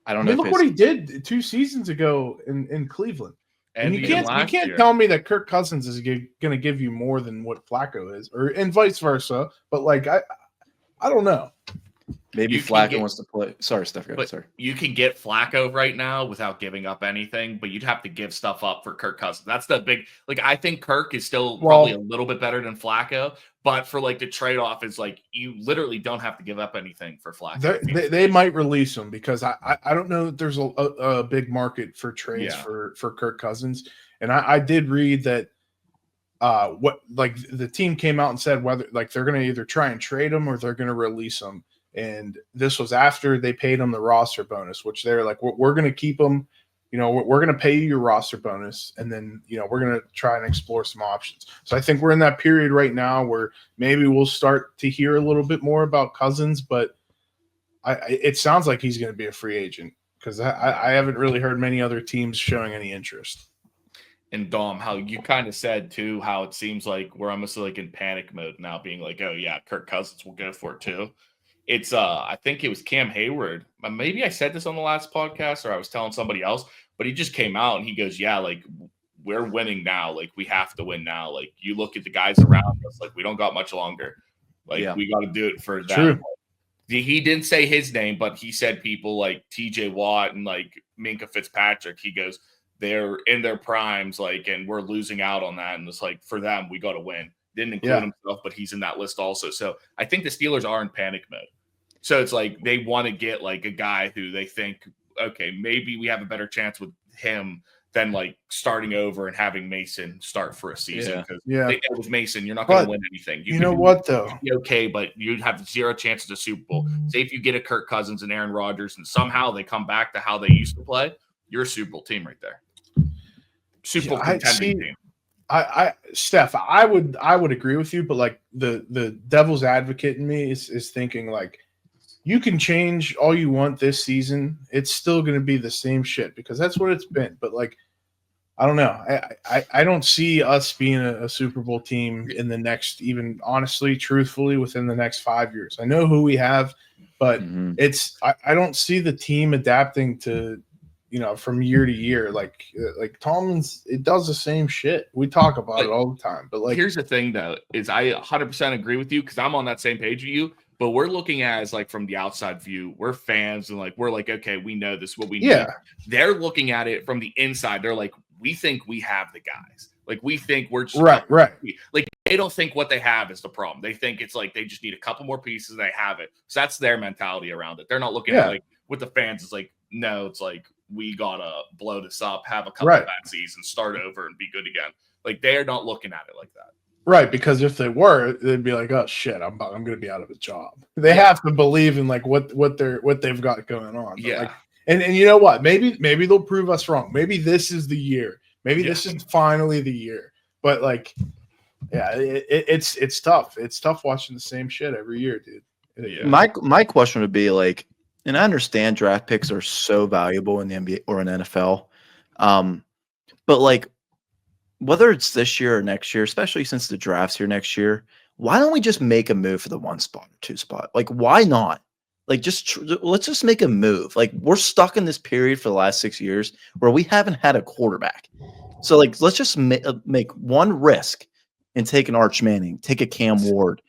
C: I don't know.
B: Look what he did 2 seasons ago in Cleveland. And you can't tell me that Kirk Cousins is going to give you more than what Flacco is, and vice versa. But like, I don't know.
C: Maybe Flacco wants to play. Sorry, Steph. Sorry.
A: You can get Flacco right now without giving up anything, but you'd have to give stuff up for Kirk Cousins. That's the big. Like, I think Kirk is still probably a little bit better than Flacco, but for like the trade off is like you literally don't have to give up anything for Flacco.
B: They might release him because I don't know that there's a big market for trades for Kirk Cousins, and I did read that what like the team came out and said whether like they're going to either try and trade him or they're going to release him. And this was after they paid him the roster bonus, which they're like, we're going to keep him. We're going to pay you your roster bonus, and then, we're going to try and explore some options. So I think we're in that period right now where maybe we'll start to hear a little bit more about Cousins, but it sounds like he's going to be a free agent because I haven't really heard many other teams showing any interest.
A: And Dom, how you kind of said too, how it seems like we're almost like in panic mode now, being like, oh yeah, Kirk Cousins will go for it too. It's I think it was Cam Hayward. Maybe I said this on the last podcast or I was telling somebody else, but he just came out and he goes, yeah, like we're winning now. Like we have to win now. Like you look at the guys around us, like we don't got much longer. Like we got to do it for them. Like, he didn't say his name, but he said people like TJ Watt and like Minka Fitzpatrick. He goes, they're in their primes, like, and we're losing out on that. And it's like, for them, we got to win. Didn't include himself, but he's in that list also. So I think the Steelers are in panic mode. So it's like they want to get like a guy who they think, okay, maybe we have a better chance with him than like starting over and having Mason start for a season. Because they know with Mason, you're not going to win anything.
B: You know what, though?
A: Be okay, but you'd have zero chances of Super Bowl. Say if you get a Kirk Cousins and Aaron Rodgers and somehow they come back to how they used to play, you're a Super Bowl team right there. Super Bowl contending team.
B: Steph, I would agree with you, but like the devil's advocate in me is thinking like you can change all you want this season, it's still going to be the same shit because that's what it's been. But like, I don't know, I don't see us being a Super Bowl team in the next, even honestly, truthfully, within the next 5 years. I know who we have, but I don't see the team adapting to, from year to year, like Tomlin's, it does the same shit. We talk about it all the time. But like,
A: here's the thing, though, is I 100% agree with you because I'm on that same page with you. But we're looking at it as like from the outside view. We're fans and like we're like, okay, we know this is what we need. They're looking at it from the inside. They're like, we think we have the guys. Like we think we're just
B: right.
A: Like they don't think what they have is the problem. They think it's like they just need a couple more pieces. And they have it. So that's their mentality around it. They're not looking at like with the fans. It's like no, it's like we gotta blow this up, have a couple of bad seasons, start over, and be good again. Like they're not looking at it like that.
B: Right, because if they were, they'd be like, "Oh shit, I'm going to be out of a job." They have to believe in like what they've got going on. But like, and you know what? Maybe they'll prove us wrong. Maybe this is the year. Maybe this is finally the year. But like, it's tough. It's tough watching the same shit every year, dude.
C: My question would be like, and I understand draft picks are so valuable in the NBA or in NFL, but like. Whether it's this year or next year, especially since the draft's here next year, why don't we just make a move for the 1 spot or 2 spot? Like, why not? Like, let's just make a move. Like, we're stuck in this period for the last 6 years where we haven't had a quarterback. So, like, let's just make one risk and take an Arch Manning, take a Cam Ward.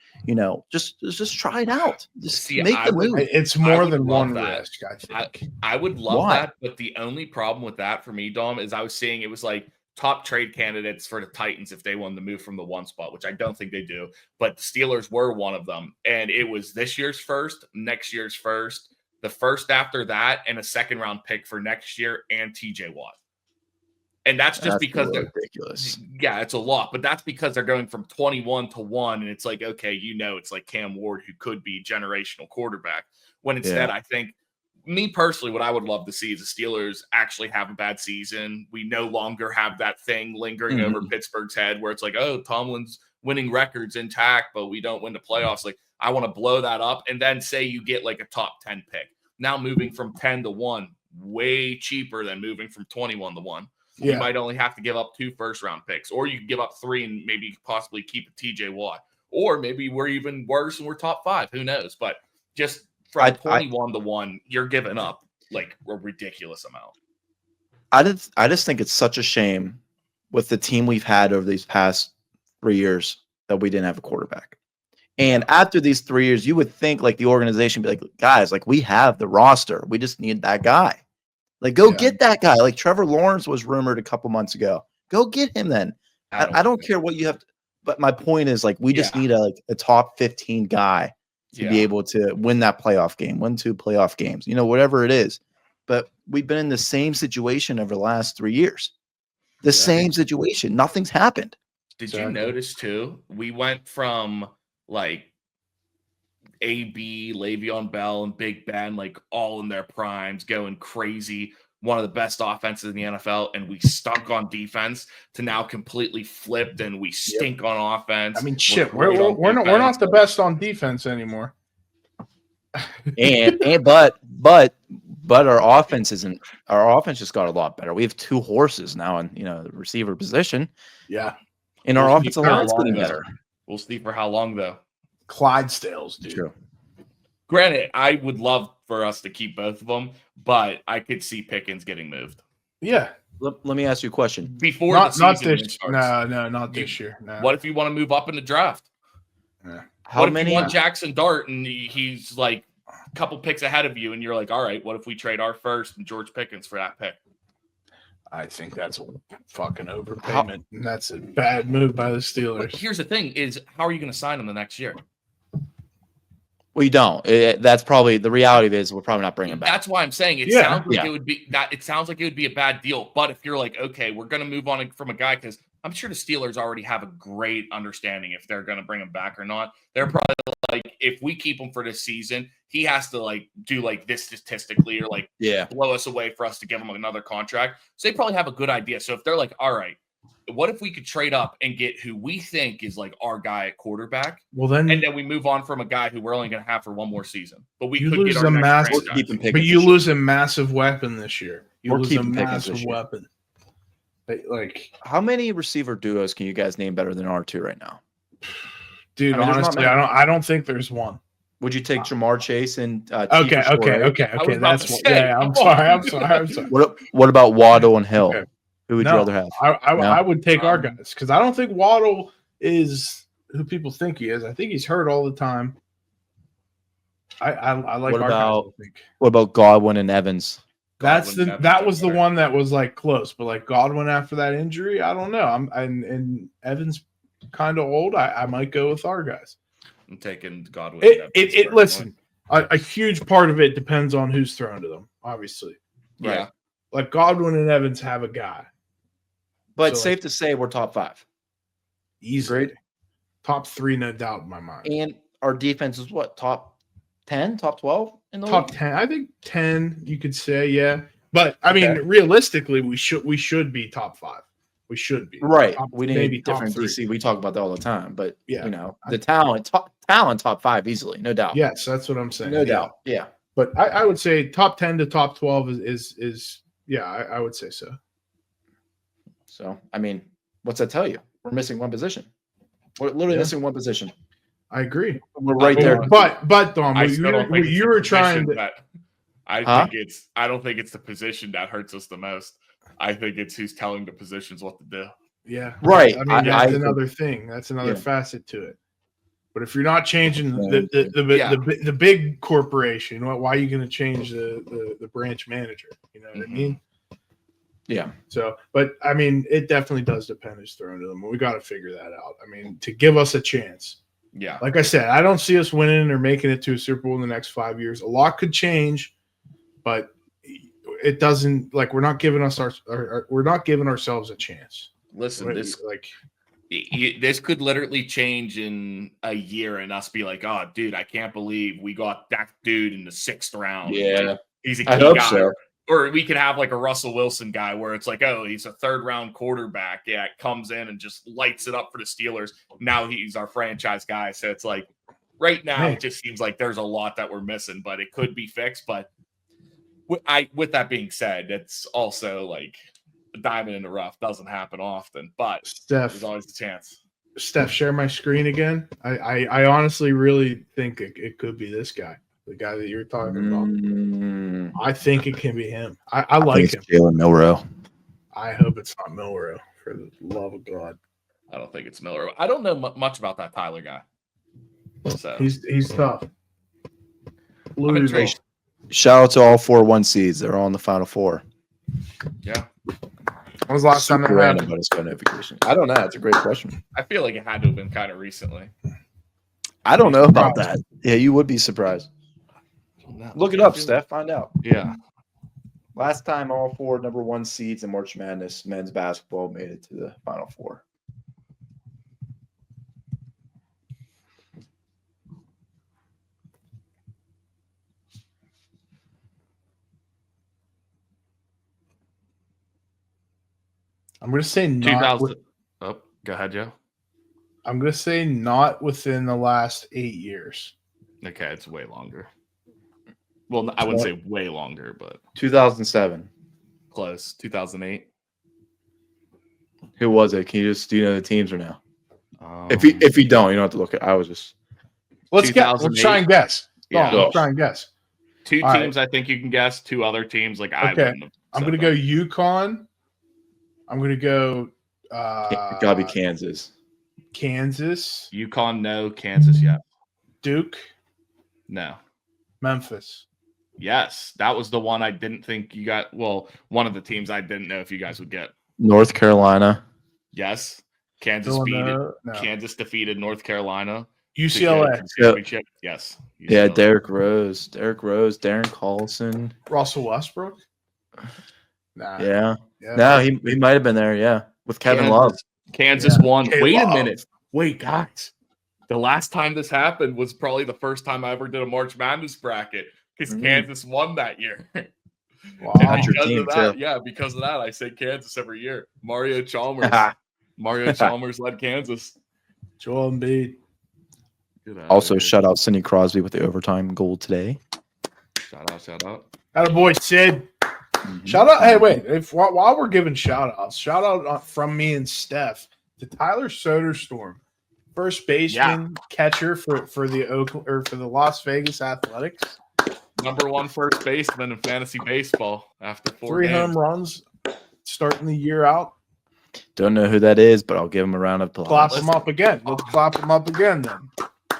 C: Just try it out. Just make the move.
B: It's more than one risk, I think.
A: I would love that, but the only problem with that for me, Dom, is I was seeing it was like top trade candidates for the Titans if they wanted to move from the 1 spot, which I don't think they do. But the Steelers were one of them. And it was this year's first, next year's first, the first after that, and a second-round pick for next year and TJ Watt. And that's just because they're
C: ridiculous.
A: Yeah, it's a lot. But that's because they're going from 21 to 1. And it's like, okay, it's like Cam Ward who could be generational quarterback. When instead, I think, me personally, what I would love to see is the Steelers actually have a bad season. We no longer have that thing lingering over Pittsburgh's head where it's like, oh, Tomlin's winning records intact, but we don't win the playoffs. Like, I want to blow that up. And then say you get like a top 10 pick. Now moving from 10 to 1, way cheaper than moving from 21 to 1. You might only have to give up 2 first-round picks, or you can give up 3 and maybe possibly keep a TJ Watt. Or maybe we're even worse and we're top 5. Who knows? But just from 21 to 1, you're giving up like a ridiculous amount.
C: I just think it's such a shame with the team we've had over these past 3 years that we didn't have a quarterback. And after these 3 years, you would think like the organization would be like, guys, like we have the roster. We just need that guy. Like go get that guy. Like Trevor Lawrence was rumored a couple months ago. Go get him then. I don't care what you have. But my point is like we just need a top 15 guy to be able to win that playoff game, win 2 playoff games, whatever it is. But we've been in the same situation over the last 3 years. The same situation. Nothing's happened.
A: Did you notice too? We went from like AB, Le'Veon Bell, and Big Ben, like all in their primes, going crazy. One of the best offenses in the NFL, and we stunk on defense to now completely flipped, and we stink on offense.
B: I mean, shit, we're not the best on defense anymore.
C: But our offense just got a lot better. We have 2 horses now in the receiver position.
B: Yeah.
C: And our offensive line's getting better.
A: We'll see for how long though.
B: Clydesdales, dude.
C: True.
A: Granted, I would love for us to keep both of them, but I could see Pickens getting moved.
B: Yeah.
C: Let me ask you a question.
A: Before the season
B: starts. No, not this year. No.
A: What if you want to move up in the draft?
B: Yeah.
A: If you want Jackson Dart and he's like a couple picks ahead of you, and you're like, all right, what if we trade our first and George Pickens for that pick?
B: I think that's a fucking overpayment, and that's a bad move by the Steelers.
A: But here's the thing: is how are you going to sign him the next year?
C: Well, you don't. That's probably the reality. Of it is we're probably not bringing him back.
A: That's why I'm saying it sounds like it would be that. It sounds like it would be a bad deal. But if you're like, okay, we're going to move on from a guy because I'm sure the Steelers already have a great understanding if they're going to bring him back or not. They're probably like, if we keep him for this season, he has to like do like this statistically or like blow us away for us to give him another contract. So they probably have a good idea. So if they're like, all right, what if we could trade up and get who we think is like our guy at quarterback?
B: Well, then
A: we move on from a guy who we're only going to have for one more season. But we could
B: lose
A: get our next
B: but you lose a massive weapon this year. You lose a massive weapon. Like,
C: how many receiver duos can you guys name better than R2 right now?
B: Dude, honestly, I don't think there's one.
C: Would you take Jamar Chase and
B: Okay. That's what. Yeah, I'm sorry.
C: What about Waddle and Hill? Okay. Who would you rather have?
B: I would take our guys because I don't think Waddle is who people think he is. I think he's hurt all the time. I like our guys.
C: What about Godwin and Evans?
B: That was the one that was like close, but like Godwin after that injury, I don't know. And Evans kind of old. I might go with our guys.
A: I'm taking Godwin.
B: Listen, a huge part of it depends on who's thrown to them, obviously.
A: Right? Yeah.
B: Like Godwin and Evans have a guy.
C: But safe to say we're top 5.
B: Easy. Top 3, no doubt in my mind.
C: And our defense is what? Top 10, top 12 in the
B: top
C: league?
B: 10. I think 10, you could say, yeah. But I mean, realistically, we should be top 5. We should be.
C: Right. We need different DC. We talk about that all the time. But the talent top 5 easily, no doubt.
B: Yes, that's what I'm saying.
C: No doubt. Yeah.
B: But I would say top 10 to top 12 is I would say so.
C: So, I mean, what's that tell you? We're missing one position. We're literally missing one position.
B: I agree.
C: We're right there.
B: But Dom, you were trying to.
A: I don't think it's the position that hurts us the most. I think it's who's telling the positions what to do.
B: Yeah.
C: Right.
B: I mean, that's another thing. That's another facet to it. But if you're not changing the big corporation, why are you going to change the branch manager? You know what I mean?
C: Yeah.
B: So, but I mean, it definitely does depend who's thrown to them. We got to figure that out. I mean, to give us a chance.
A: Yeah.
B: Like I said, I don't see us winning or making it to a Super Bowl in the next 5 years. A lot could change, but it doesn't. Like we're not giving ourselves a chance.
A: Listen, this could literally change in a year, and us be like, "Oh, dude, I can't believe we got that dude in the 6th round."
C: Yeah,
A: like, he's a key
C: I hope
A: guy.
C: so.
A: Or we could have like a Russell Wilson guy where it's like, oh, he's a 3rd-round quarterback. Yeah, comes in and just lights it up for the Steelers. Now he's our franchise guy. So it's like right now it just seems like there's a lot that we're missing, but it could be fixed. But with that being said, it's also like a diamond in the rough. Doesn't happen often, but there's always a chance.
B: Steph, share my screen again. I honestly really think it could be this guy. The guy that you're talking about. I think it can be him. I like him.
C: Jalen Milroe.
B: I hope it's not Milroe, for the love of God.
A: I don't think it's Milroe. I don't know much about that Tyler guy. So
B: he's tough.
C: Shout out to all 4 1 seeds. They're all in the Final 4.
A: Yeah.
B: When was the last time that happened?
C: About his phone notification? I don't know. It's a great question.
A: I feel like it had to have been kind of recently.
C: I don't know about that. Yeah, you would be surprised. Look it up, Steph. Find out.
A: Yeah.
C: Last time all 4 number 1 seeds in March Madness men's basketball made it to the Final 4.
B: I'm going to say not.
A: 2000. Oh, go ahead, Joe.
B: I'm going to say not within the last 8 years.
A: Okay, it's way longer. Well, I wouldn't say way longer, but
C: 2007.
A: close. 2008.
C: Who was it? Do you know the teams or no? If you don't, you don't have to look at. I was just.
B: Let's try and guess.
A: Yeah.
B: Let's try and guess.
A: Two
B: All
A: teams, right. I think you can guess. Two other teams, like I wouldn't have.
B: I'm going to go UConn. I'm going to go.
C: It gotta be Kansas.
B: Kansas.
A: UConn, no. Kansas, yeah.
B: Duke.
A: No.
B: Memphis.
A: Yes, that was the one I didn't think you got. Well, one of the teams I didn't know if you guys would get.
C: North Carolina.
A: Yes. Kansas defeated North Carolina.
B: UCLA.
A: Championship. Yes. UCLA.
C: Yeah, Derrick Rose, Darren Collison.
B: Russell Westbrook? Nah.
C: Yeah. No, he might have been there, yeah. With Kevin Love.
A: Kansas won. Wait a minute. Wait, guys. The last time this happened was probably the first time I ever did a March Madness bracket because Kansas won that year.
B: Wow.
A: Because of that, I say Kansas every year. Mario Chalmers led Kansas.
B: Joel Embiid.
C: Also, shout out Sidney Crosby with the overtime goal today.
A: Shout out.
B: Attaboy, Sid. Shout out. Hey, wait. While we're giving shout out from me and Steph to Tyler Soderstrom, first baseman, catcher for the Las Vegas Athletics.
A: Number 1 first baseman in fantasy baseball after
B: 3 home runs starting the year out.
C: Don't know who that is, but I'll give him a round of applause.
B: Clap him up again. Let's clap him up again then.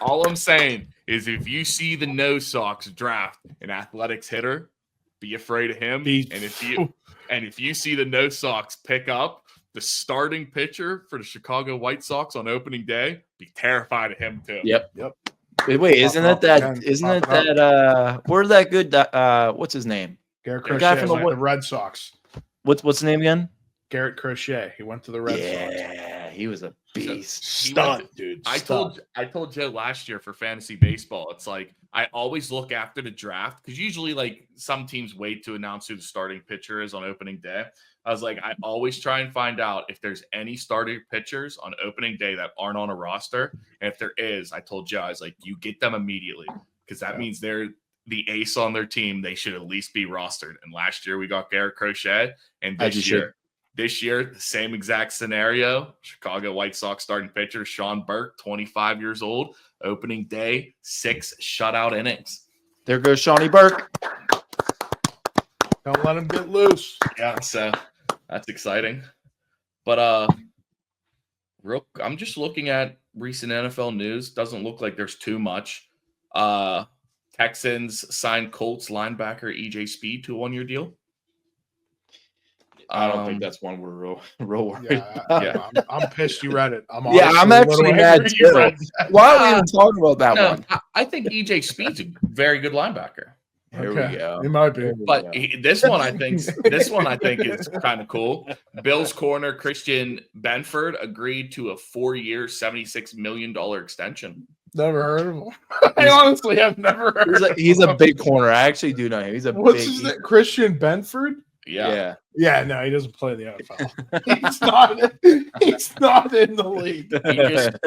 A: All I'm saying is if you see the No Sox draft an athletics hitter, be afraid of him. And if you see the No Sox pick up the starting pitcher for the Chicago White Sox on opening day, be terrified of him too.
C: Yep. Wait, isn't it that where's that good what's his name?
B: Garrett Crochet from the Red Sox.
C: What's his name again?
B: Garrett Crochet. He went to the Red Sox.
C: Yeah, he was a beast.
B: Stud, dude.
A: I told Joe last year for fantasy baseball, it's like I always look after the draft because usually like some teams wait to announce who the starting pitcher is on opening day. I was like, I always try and find out if there's any starting pitchers on opening day that aren't on a roster. And if there is, I told Joe, I was like, you get them immediately because that means they're the ace on their team. They should at least be rostered. And last year we got Garrett Crochet, and this year, the same exact scenario. Chicago White Sox starting pitcher Sean Burke, 25 years old, opening day, 6 shutout innings.
C: There goes Shawnee Burke.
B: Don't let him get loose.
A: Yeah, so that's exciting. But I'm just looking at recent NFL news. Doesn't look like there's too much. Texans signed Colts linebacker EJ Speed to a 1-year deal.
C: I don't think that's one we're real worried about.
B: I'm pissed you read it.
C: I'm actually mad too. Why are we even talking about that one?
A: I think EJ Speed's a very good linebacker.
C: Here we go.
B: He might be.
A: But this one I think is kind of cool. Bills corner Christian Benford agreed to a 4-year, $76 million extension.
B: Never heard of him. I honestly have never heard of him.
C: He's a big corner. I actually do know him.
B: What's his name? Christian Benford?
A: Yeah.
B: Yeah, no, he doesn't play the NFL. He's not in the league.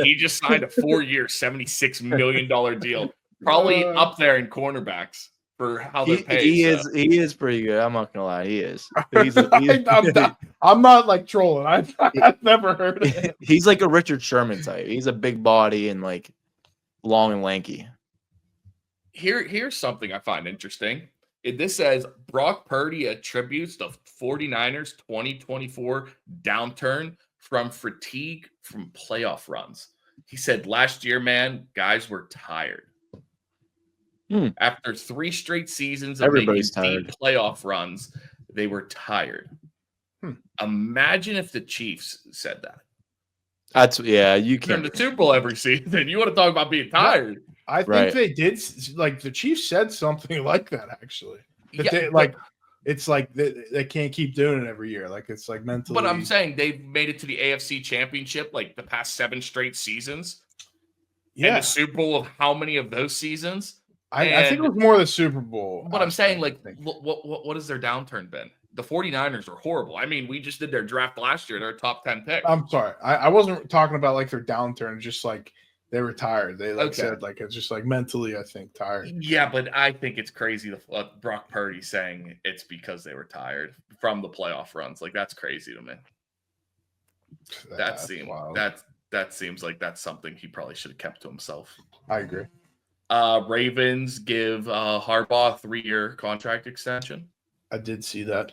A: He just signed a 4-year, $76 million deal. Probably up there in cornerbacks for how they're paid.
C: He is pretty good. I'm not gonna lie, he is.
B: I'm not like trolling. I've never heard of him.
C: He's like a Richard Sherman type. He's a big body and like long and lanky.
A: Here's something I find interesting. This says Brock Purdy attributes the 49ers 2024 downturn from fatigue from playoff runs. He said last year, man, guys were tired. After 3 straight seasons of making deep playoff runs, they were tired. Imagine if the Chiefs said that.
C: You can't.
B: They're
C: in
A: the Super Bowl every season. You want to talk about being tired?
B: I think they did. Like the Chiefs said something like that actually. It's like they can't keep doing it every year. Like it's like mentally.
A: But I'm saying they've made it to the AFC Championship like the past 7 straight seasons. Yeah. And the Super Bowl of how many of those seasons?
B: I think it was more the Super Bowl.
A: But I'm saying, like, what has their downturn been? the 49ers are horrible. I mean, we just did their draft last year. They're a top 10 pick.
B: I'm sorry. I wasn't talking about like their downturn, just like they were tired. They said like it's just like mentally, I think, tired.
A: Yeah, but I think it's crazy that Brock Purdy saying it's because they were tired from the playoff runs. Like, that's crazy to me. That seems like that's something he probably should have kept to himself.
B: I agree.
A: Ravens give Harbaugh a 3-year contract extension.
B: I did see that.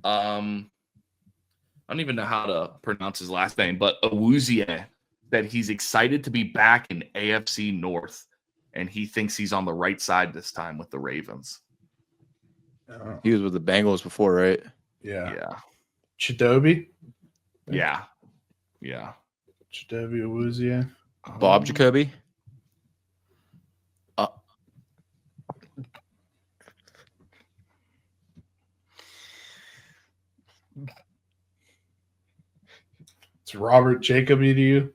A: I don't even know how to pronounce his last name, but Awuzie that he's excited to be back in AFC North, and he thinks he's on the right side this time with the Ravens.
C: He was with the Bengals before, right?
B: Yeah. Chidobe?
A: Yeah.
B: Chidobe Awuzie.
C: Bob Jacoby?
B: It's Robert Jacoby to you?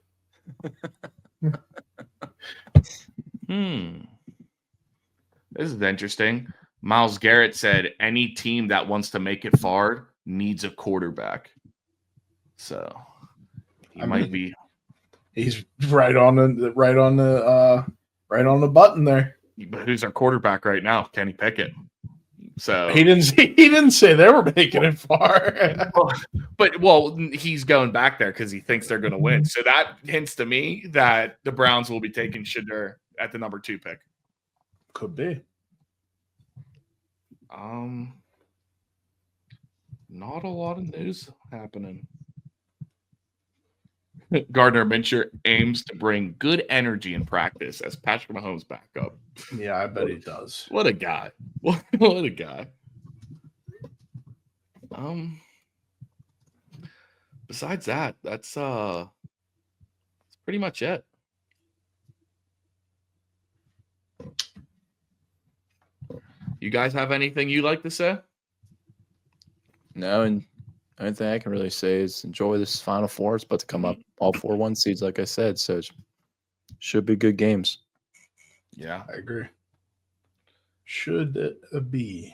A: This is interesting. Myles Garrett said any team that wants to make it far needs a quarterback. So he might be.
B: He's right on the button there.
A: But who's our quarterback right now? Kenny Pickett. So
B: he didn't say they were making it far.
A: but he's going back there because he thinks they're going to win. So that hints to me that the Browns will be taking Shedeur at the number 2 pick.
B: Could be.
A: Not a lot of news happening. Gardner Minshew aims to bring good energy in practice as Patrick Mahomes back up.
B: Yeah, I bet he does.
A: What a guy. What a guy. Besides that, that's pretty much it. You guys have anything you'd like to say?
C: No, and the only thing I can really say is enjoy this Final Four. It's about to come up. All 4 1 seeds, like I said, so it should be good games.
B: Yeah, I agree. Should be.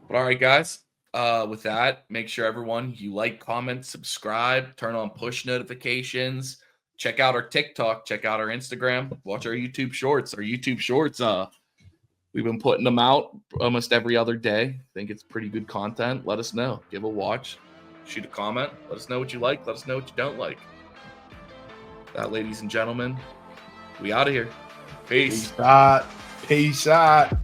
A: But all right, guys. With that, make sure you like, comment, subscribe, turn on push notifications, check out our TikTok, check out our Instagram, watch our YouTube shorts. We've been putting them out almost every other day. I think it's pretty good content. Let us know. Give a watch. Shoot a comment. Let us know what you like. Let us know what you don't like. That, ladies and gentlemen, we out of here. Peace.
B: Peace out.